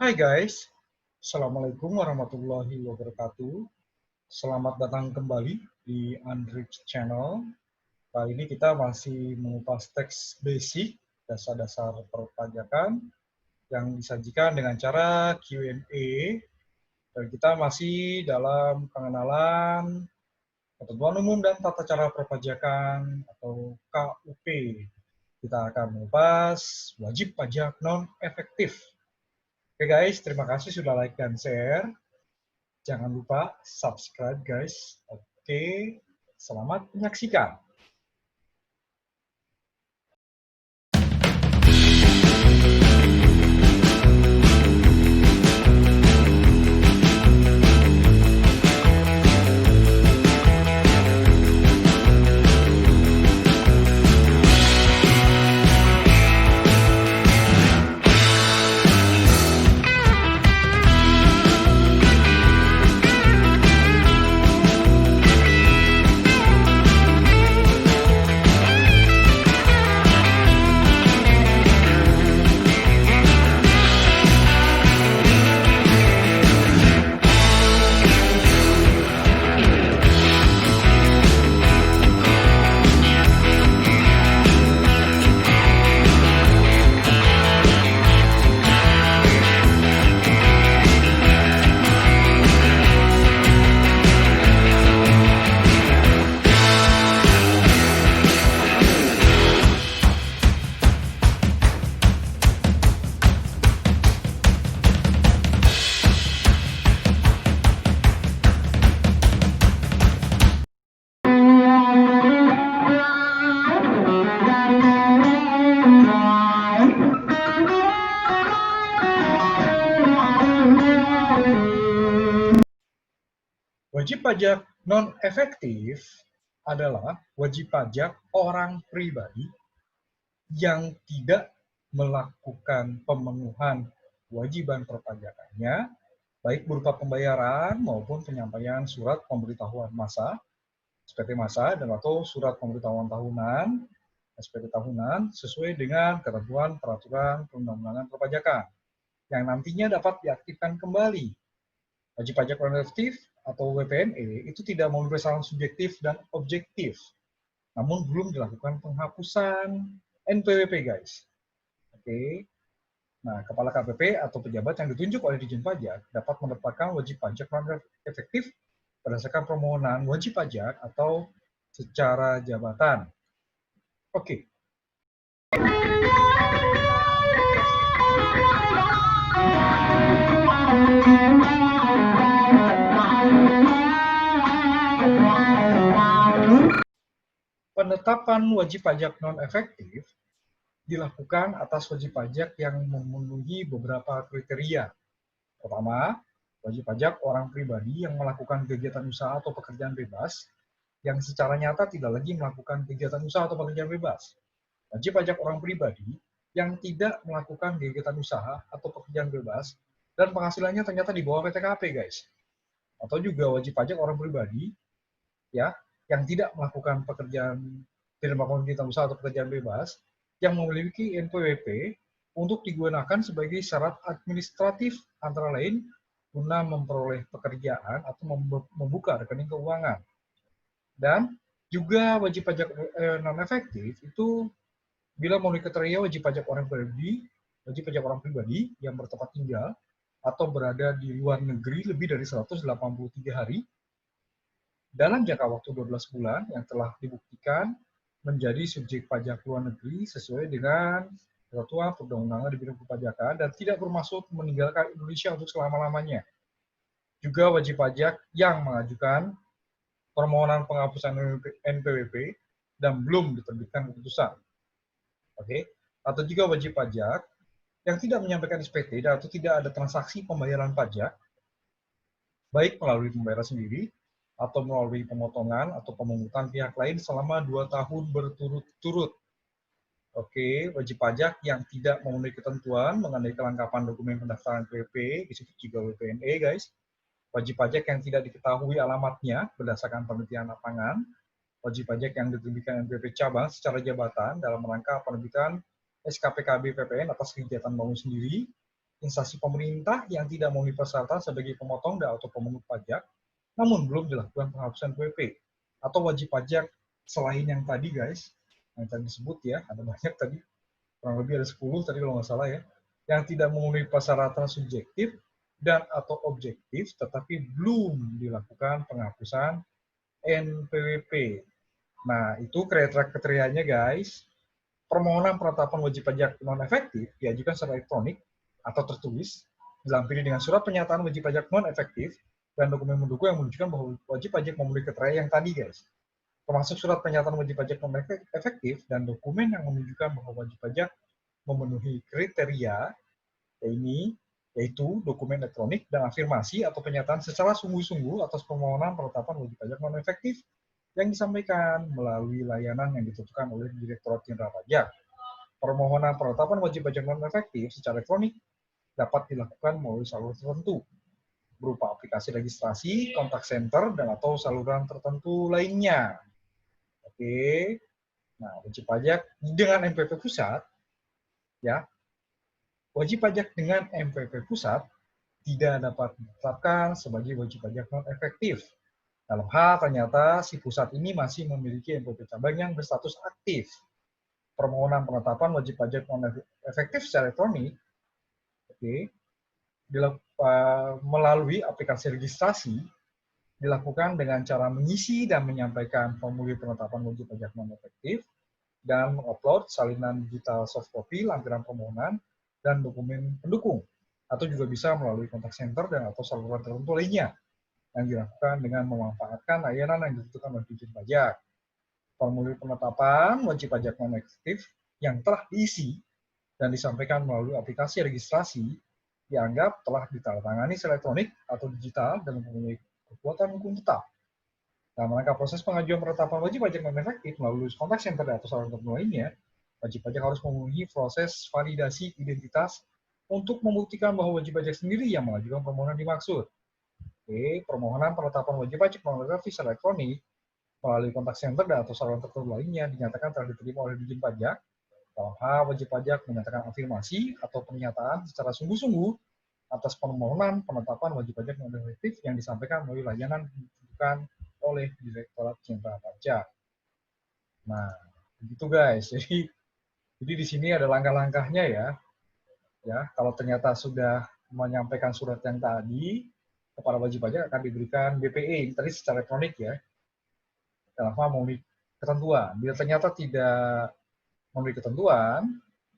Hai guys, Assalamualaikum warahmatullahi wabarakatuh. Selamat datang kembali di Andrix Channel. Kali ini kita masih mengupas teks basic, dasar-dasar perpajakan, yang disajikan dengan cara Q&A. Dan kita masih dalam pengenalan ketentuan umum dan tata cara perpajakan atau KUP. Kita akan mengupas wajib pajak non-efektif. Oke guys, terima kasih sudah like dan share. Jangan lupa subscribe guys. Oke, selamat menyaksikan. Wajib pajak non-efektif adalah wajib pajak orang pribadi yang tidak melakukan pemenuhan kewajiban perpajakannya, baik berupa pembayaran maupun penyampaian surat pemberitahuan masa, SPT masa, dan atau surat pemberitahuan tahunan, SPT tahunan, sesuai dengan ketentuan peraturan perundang-undangan perpajakan, yang nantinya dapat diaktifkan kembali. Wajib pajak non-efektif atau WPNE itu tidak memiliki permasalahan subjektif dan objektif, namun belum dilakukan penghapusan NPWP, guys. Oke. Nah, kepala KPP atau pejabat yang ditunjuk oleh Ditjen Pajak dapat menetapkan wajib pajak non-efektif berdasarkan permohonan wajib pajak atau secara jabatan. Oke. Penetapan wajib pajak non-efektif dilakukan atas wajib pajak yang memenuhi beberapa kriteria. Pertama, wajib pajak orang pribadi yang melakukan kegiatan usaha atau pekerjaan bebas yang secara nyata tidak lagi melakukan kegiatan usaha atau pekerjaan bebas. Wajib pajak orang pribadi yang tidak melakukan kegiatan usaha atau pekerjaan bebas dan penghasilannya ternyata di bawah PTKP, guys. Atau juga wajib pajak orang pribadi ya yang tidak melakukan kegiatan usaha atau pekerjaan bebas yang memiliki NPWP untuk digunakan sebagai syarat administratif antara lain guna memperoleh pekerjaan atau membuka rekening keuangan. Dan juga wajib pajak non-efektif itu bila memenuhi kriteria wajib pajak orang pribadi yang bertempat tinggal atau berada di luar negeri lebih dari 183 hari dalam jangka waktu 12 bulan yang telah dibuktikan menjadi subjek pajak luar negeri sesuai dengan ketentuan perundang-undangan di bidang perpajakan dan tidak bermaksud meninggalkan Indonesia untuk selama-lamanya. Juga wajib pajak yang mengajukan permohonan penghapusan NPWP dan belum diterbitkan keputusan. Oke. Atau juga wajib pajak yang tidak menyampaikan SPT dan atau tidak ada transaksi pembayaran pajak baik melalui pembayaran sendiri atau melalui pemotongan atau pemungutan pihak lain selama 2 tahun berturut-turut. Oke, wajib pajak yang tidak memenuhi ketentuan mengenai kelengkapan dokumen pendaftaran PWP, disebut juga WPNE, guys. Wajib pajak yang tidak diketahui alamatnya berdasarkan penelitian lapangan. Wajib pajak yang diterbitkan NPWP cabang secara jabatan dalam rangka penerbitan SKPKB PPN atas kegiatan bangun sendiri. instansi pemerintah yang tidak memenuhi persyaratan sebagai pemotong atau pemungut pajak, namun belum dilakukan penghapusan PWP atau wajib pajak selain yang tadi guys, yang tadi disebut ya, ada banyak tadi, kurang lebih ada 10 tadi kalau nggak salah ya, yang tidak memenuhi persyaratan subjektif dan atau objektif, tetapi belum dilakukan penghapusan NPWP. Nah, itu kriterianya guys. Permohonan penetapan wajib pajak non-efektif diajukan secara elektronik atau tertulis, dilampiri dengan surat pernyataan wajib pajak non-efektif, dan dokumen mendukung yang menunjukkan bahwa wajib pajak memenuhi kriteria yang tadi guys. Termasuk surat pernyataan wajib pajak non-efektif dan dokumen yang menunjukkan bahwa wajib pajak memenuhi kriteria ini, yaitu dokumen elektronik dan afirmasi atau pernyataan secara sungguh-sungguh atas permohonan penetapan wajib pajak non-efektif yang disampaikan melalui layanan yang ditentukan oleh Direktorat Jenderal Pajak. Permohonan penetapan wajib pajak non-efektif secara elektronik dapat dilakukan melalui saluran tertentu, berupa aplikasi registrasi, kontak center, dan atau saluran tertentu lainnya. Oke, nah wajib pajak dengan MPP pusat, ya, wajib pajak dengan MPP pusat tidak dapat ditetapkan sebagai wajib pajak non-efektif. Dalam hal ternyata si pusat ini masih memiliki MPP cabang yang berstatus aktif. Permohonan penetapan wajib pajak non-efektif secara elektronik, melalui aplikasi registrasi, dilakukan dengan cara mengisi dan menyampaikan formulir penetapan wajib pajak non-efektif dan mengupload salinan digital soft copy lampiran permohonan dan dokumen pendukung, atau juga bisa melalui kontak center dan atau saluran tertentu lainnya yang dilakukan dengan memanfaatkan layanan yang ditentukan oleh Dijen Pajak. Formulir penetapan wajib pajak non-efektif yang telah diisi dan disampaikan melalui aplikasi registrasi dianggap telah ditandatangani secara elektronik atau digital dan mempunyai kekuatan hukum tetap. Dalam rangka proses pengajuan penetapan wajib pajak non-efektif melalui kontak center atau saluran tertentu lainnya, wajib pajak harus memenuhi proses validasi identitas untuk membuktikan bahwa wajib pajak sendiri yang mengajukan permohonan dimaksud. Oke, permohonan penetapan wajib pajak non-efektif secara elektronik melalui kontak center dan atau saluran tertentu lainnya dinyatakan telah diterima oleh Dijen Pajak. Dalam hal wajib pajak menyatakan afirmasi atau pernyataan secara sungguh-sungguh atas permohonan penetapan wajib pajak non-efektif yang disampaikan melalui layanan ditentukan oleh Direktorat Jenderal Pajak. Nah, begitu guys. Jadi di sini ada langkah-langkahnya ya. Ya, kalau ternyata sudah menyampaikan surat yang tadi kepada wajib pajak akan diberikan BPE, ini tadi secara elektronik ya. Dalam hal memenuhi ketentuan. Bila ternyata tidak memenuhi ketentuan,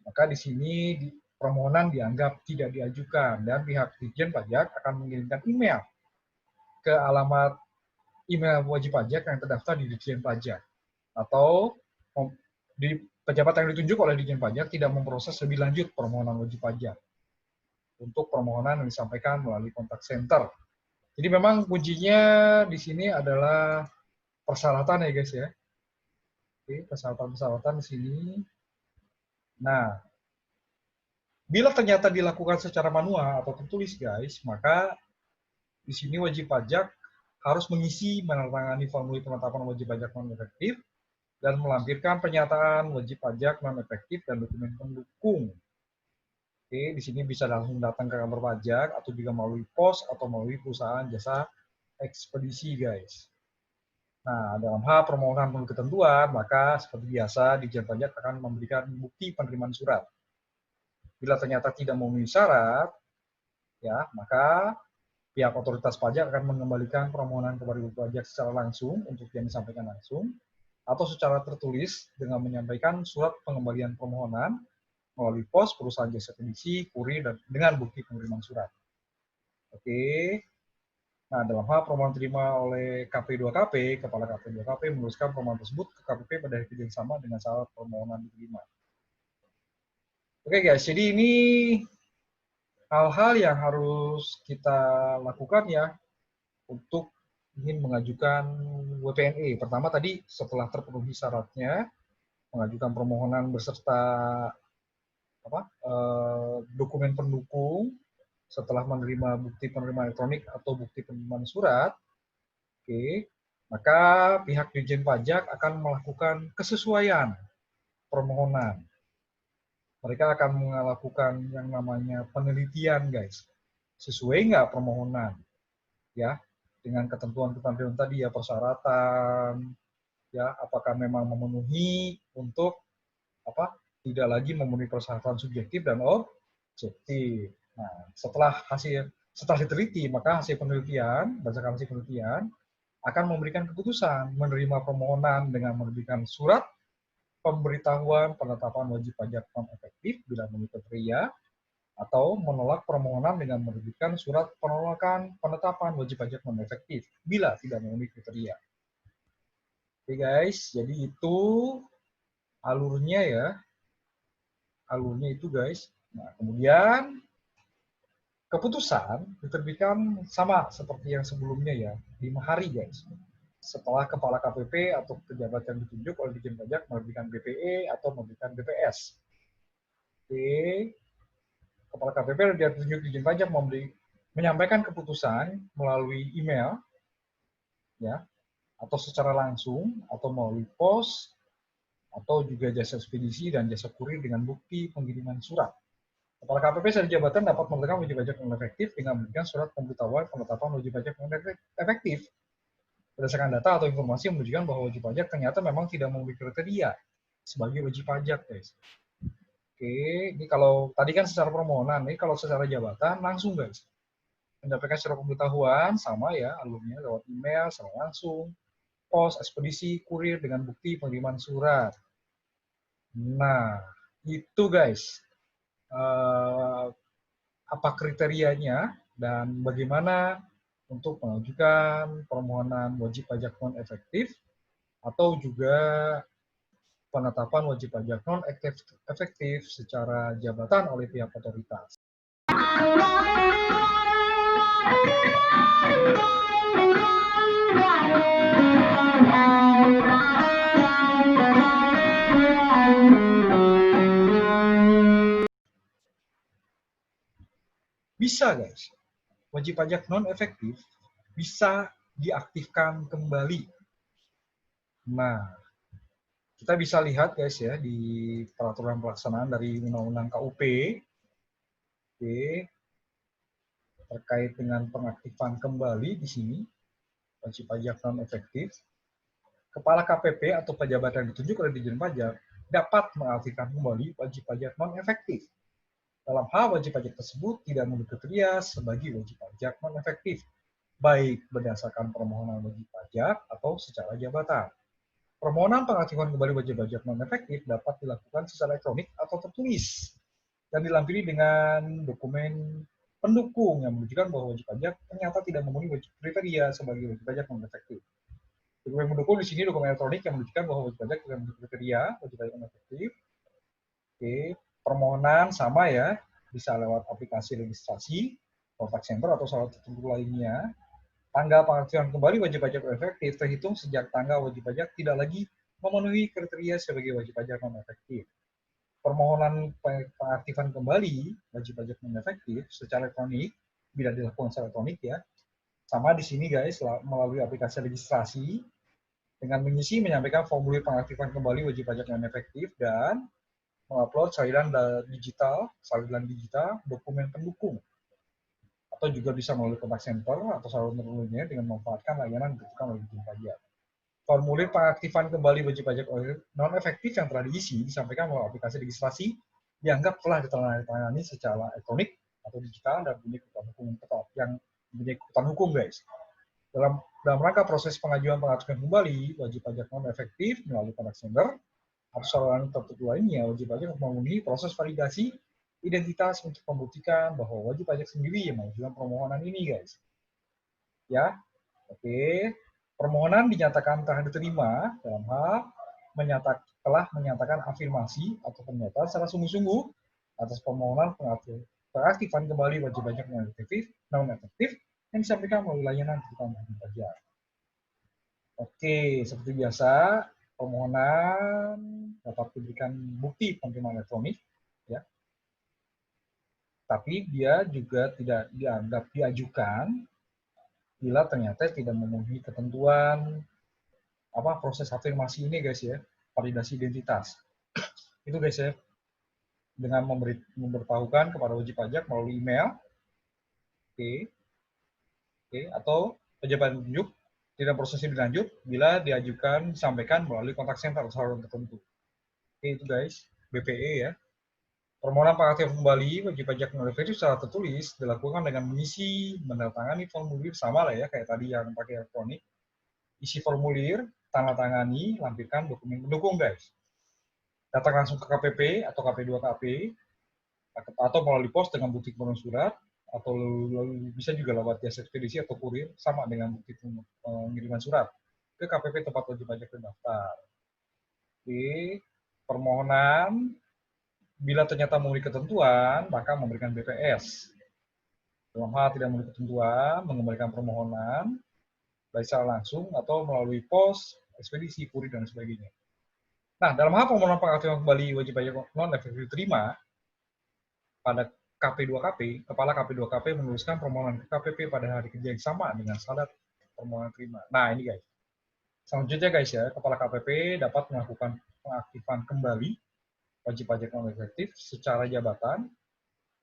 maka di sini permohonan dianggap tidak diajukan dan pihak Dijen Pajak akan mengirimkan email ke alamat email wajib pajak yang terdaftar di Dijen Pajak, atau di pejabat yang ditunjuk oleh Dijen Pajak tidak memproses lebih lanjut permohonan wajib pajak untuk permohonan yang disampaikan melalui kontak center. Jadi memang kuncinya di sini adalah persyaratan ya guys ya. Oke, persyaratan-persyaratan di sini. Nah, bila ternyata dilakukan secara manual atau tertulis guys, maka di sini wajib pajak harus mengisi menandatangani formulir penetapan wajib pajak non-efektif dan melampirkan pernyataan wajib pajak non-efektif dan dokumen pendukung. Oke, di sini bisa langsung datang ke kantor pajak atau juga melalui pos atau melalui perusahaan jasa ekspedisi guys. Nah, dalam hal permohonan penuhi ketentuan, maka seperti biasa Dijen Pajak akan memberikan bukti penerimaan surat. Bila ternyata tidak memenuhi syarat, ya, maka pihak otoritas pajak akan mengembalikan permohonan kepada wajib pajak secara langsung untuk yang disampaikan langsung, atau secara tertulis dengan menyampaikan surat pengembalian permohonan melalui pos, perusahaan jasa ekspedisi, kurir, dan dengan bukti penerimaan surat. Oke. Nah, dalam hal permohonan terima oleh KP2KP, Kepala KP2KP menuliskan permohonan tersebut ke KPP pada hari yang sama dengan syarat permohonan diterima. Oke guys, jadi ini hal-hal yang harus kita lakukan ya untuk ingin mengajukan WPNE. Pertama tadi setelah terpenuhi syaratnya, mengajukan permohonan beserta dokumen pendukung, setelah menerima bukti penerimaan elektronik atau bukti penerimaan surat, maka pihak Dijen Pajak akan melakukan kesesuaian permohonan. Mereka akan melakukan yang namanya penelitian, guys. Sesuai nggak permohonan, ya, dengan ketentuan-ketentuan tadi ya, persyaratan, ya, apakah memang memenuhi untuk apa? Tidak lagi memenuhi persyaratan subjektif dan objektif. Nah, setelah diteliti, maka hasil penelitian, berdasarkan hasil penelitian, akan memberikan keputusan menerima permohonan dengan menerbitkan surat pemberitahuan penetapan wajib pajak non efektif bila memenuhi kriteria, atau menolak permohonan dengan menerbitkan surat penolakan penetapan wajib pajak non efektif bila tidak memenuhi kriteria. Oke guys, jadi itu alurnya ya, alurnya itu guys. Nah, kemudian keputusan diterbitkan sama seperti yang sebelumnya ya, 5 hari guys. Setelah Kepala KPP atau pejabat yang ditunjuk oleh Dijen Pajak menerbitkan BPE atau menerbitkan BPS. Oke, Kepala KPP yang ditunjuk Dijen Pajak menyampaikan keputusan melalui email, ya, atau secara langsung, atau melalui pos, atau juga jasa ekspedisi dan jasa kurir dengan bukti pengiriman surat. Kepala KPP secara jabatan dapat menentukan wajib pajak non efektif dengan memberikan surat pemberitahuan penetapan wajib pajak non efektif berdasarkan data atau informasi yang menunjukkan bahwa wajib pajak ternyata memang tidak memenuhi kriteria sebagai wajib pajak, guys. Oke, ini kalau tadi kan secara permohonan, ini kalau secara jabatan langsung, guys. Mendapatkan surat pemberitahuan sama ya alurnya lewat email, secara langsung, pos, ekspedisi, kurir dengan bukti pengiriman surat. Nah, itu guys. Apa kriterianya dan bagaimana untuk mengajukan permohonan wajib pajak non efektif atau juga penetapan wajib pajak non efektif secara jabatan oleh pihak otoritas. Bisa guys, wajib pajak non efektif bisa diaktifkan kembali. Nah, kita bisa lihat guys ya di peraturan pelaksanaan dari Undang-Undang KUP, terkait dengan pengaktifan kembali di sini wajib pajak non efektif. Kepala KPP atau pejabat yang ditunjuk oleh Dijen Pajak dapat mengaktifkan kembali wajib pajak non efektif. Dalam hal wajib pajak tersebut tidak memenuhi kriteria sebagai wajib pajak non efektif, baik berdasarkan permohonan wajib pajak atau secara jabatan. Permohonan pengaktifan kembali wajib pajak non efektif dapat dilakukan secara elektronik atau tertulis dan dilampiri dengan dokumen pendukung yang menunjukkan bahwa wajib pajak ternyata tidak memenuhi wajib kriteria sebagai wajib pajak non efektif. Dokumen pendukung di sini dokumen elektronik yang menunjukkan bahwa wajib pajak tidak memenuhi kriteria wajib pajak non efektif. Oke, permohonan sama ya, bisa lewat aplikasi registrasi, kontak center atau salah satu lainnya. Tanggal pengaktifan kembali wajib pajak efektif terhitung sejak tanggal wajib pajak tidak lagi memenuhi kriteria sebagai wajib pajak non efektif. Permohonan pengaktifan kembali wajib pajak non efektif secara elektronik bila dilakukan secara elektronik ya. Sama di sini guys, melalui aplikasi registrasi dengan mengisi menyampaikan formulir pengaktifan kembali wajib pajak non efektif dan mengupload salinan digital, dokumen pendukung, atau juga bisa melalui kontak center atau saluran lainnya dengan memanfaatkan layanan diberikan oleh Dijen Pajak. Formulir pengaktifan kembali wajib pajak non efektif yang telah diisi disampaikan melalui aplikasi registrasi dianggap telah ditandatangani secara elektronik atau digital dan punya kekuatan hukum tetap yang punya kekuatan hukum guys. Dalam rangka proses pengajuan pengaktifan kembali wajib pajak non efektif melalui kontak center atau saluran tertentu lainnya, wajib pajak memenuhi proses validasi identitas untuk membuktikan bahwa wajib pajak sendiri yang mengajukan permohonan ini, guys. Ya, oke. Permohonan dinyatakan telah diterima dalam hal telah menyatakan afirmasi atau pernyataan secara sungguh-sungguh atas permohonan pengaktifan kembali wajib pajak non efektif yang disampaikan melalui layanan wajib pajak. Oke, seperti biasa, permohonan dapat diberikan bukti penerimaan elektronik, ya. Tapi dia juga tidak dianggap diajukan bila ternyata tidak memenuhi ketentuan proses afirmasi ini guys ya, validasi identitas. Itu guys ya. dengan memberitahukan kepada wajib pajak melalui email, atau pejabat penunjuk tidak proses lebih lanjut bila diajukan disampaikan melalui kontak center saluran tertentu. Itu guys, BPE ya. Permohonan pengaktifan kembali wajib pajak non efektif secara tertulis dilakukan dengan mengisi, menandatangani formulir sama lah ya kayak tadi yang pakai elektronik. Isi formulir, tanda tangani, lampirkan dokumen pendukung guys. Datang langsung ke KPP atau KP2KP atau melalui pos dengan bukti pemenuhan surat, atau bisa juga lewat jasa ekspedisi atau kurir sama dengan bukti pengiriman surat ke KPP tempat wajib pajak terdaftar. Permohonan bila ternyata memenuhi ketentuan, maka memberikan BPS. Dalam hal tidak memenuhi ketentuan, mengembalikan permohonan, baik secara langsung atau melalui pos, ekspedisi, kurir, dan sebagainya. Nah, dalam hal permohonan pengaktifan kembali wajib pajak non efektif diterima, pada KP2KP, Kepala KP2KP menuliskan permohonan ke KPP pada hari kerja yang sama dengan syarat permohonan terima. Nah, ini guys. Selanjutnya guys ya, Kepala KPP dapat melakukan pengaktifan kembali wajib pajak non efektif secara jabatan.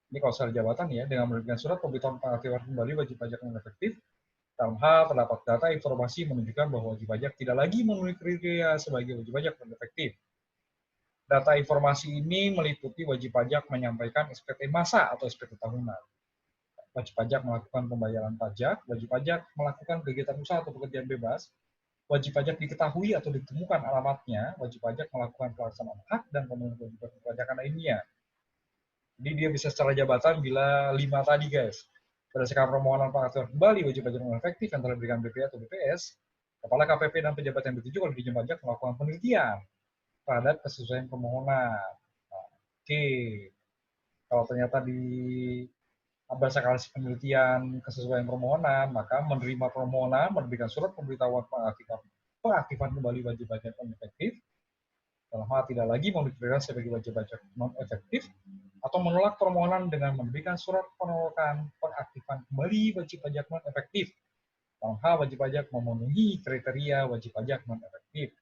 Ini kalau secara jabatan ya, dengan menerbitkan surat pemberitahuan pengaktifan kembali wajib pajak non efektif dalam hal terdapat data informasi menunjukkan bahwa wajib pajak tidak lagi memenuhi kriteria sebagai wajib pajak non efektif. Data informasi ini meliputi wajib pajak menyampaikan SPT masa atau SPT tahunan. Wajib pajak melakukan pembayaran pajak, wajib pajak melakukan kegiatan usaha atau pekerjaan bebas, wajib pajak diketahui atau ditemukan alamatnya, wajib pajak melakukan pelaksanaan hak dan pemenuhan kewajiban perpajakan lainnya. Jadi dia bisa secara jabatan bila 5 tadi guys. Berdasarkan permohonan pengaktifan kembali wajib pajak non efektif yang telah diberikan BPA atau BPS, Kepala KPP dan pejabat yang ditunjuk oleh Dijen Pajak melakukan penelitian terhadap kesesuaian permohonan. Oke, kalau ternyata di berdasarkan hasil penelitian kesesuaian permohonan, maka menerima permohonan, menerbitkan surat pemberitahuan pengaktifan kembali wajib pajak non efektif, dalam hal tidak lagi mendeklarasikan sebagai wajib pajak non efektif, atau menolak permohonan dengan memberikan surat penolakan pengaktifan kembali wajib pajak non efektif, dalam hal wajib pajak memenuhi kriteria wajib pajak non efektif.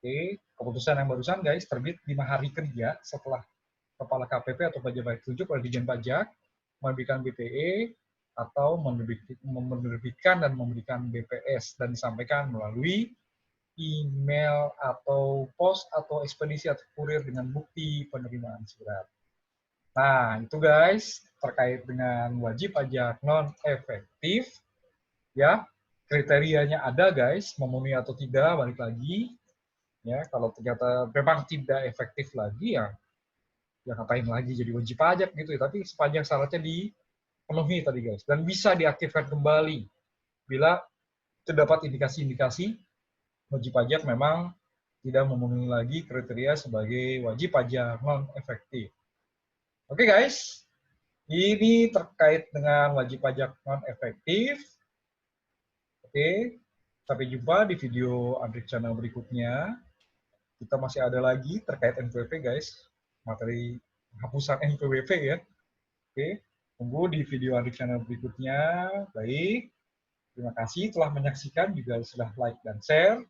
Oke, keputusan yang barusan guys terbit 5 hari kerja setelah Kepala KPP atau pejabat ditunjuk oleh Dijen Pajak menerbitkan BPE atau menerbitkan dan memberikan BPS dan disampaikan melalui email atau pos atau ekspedisi atau kurir dengan bukti penerimaan surat. Nah, itu guys terkait dengan wajib pajak non efektif ya. Kriterianya ada guys, memenuhi atau tidak, balik lagi. Ya, kalau ternyata memang tidak efektif lagi ya ngapain lagi jadi wajib pajak gitu ya. Tapi sepanjang syaratnya dipenuhi tadi guys, dan bisa diaktifkan kembali bila terdapat indikasi-indikasi wajib pajak memang tidak memenuhi lagi kriteria sebagai wajib pajak non efektif. Oke guys, ini terkait dengan wajib pajak non efektif. Oke, sampai jumpa di video Andrik channel berikutnya. Kita masih ada lagi terkait NPWP guys, materi penghapusan NPWP ya. Oke, tunggu di video Andrik channel berikutnya. Baik, terima kasih telah menyaksikan, juga sudah like dan share.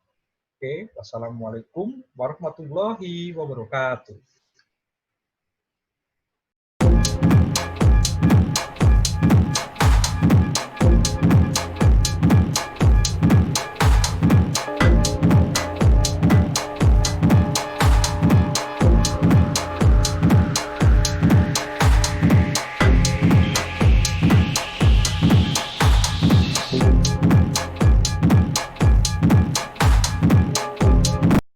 Oke, wassalamualaikum warahmatullahi wabarakatuh.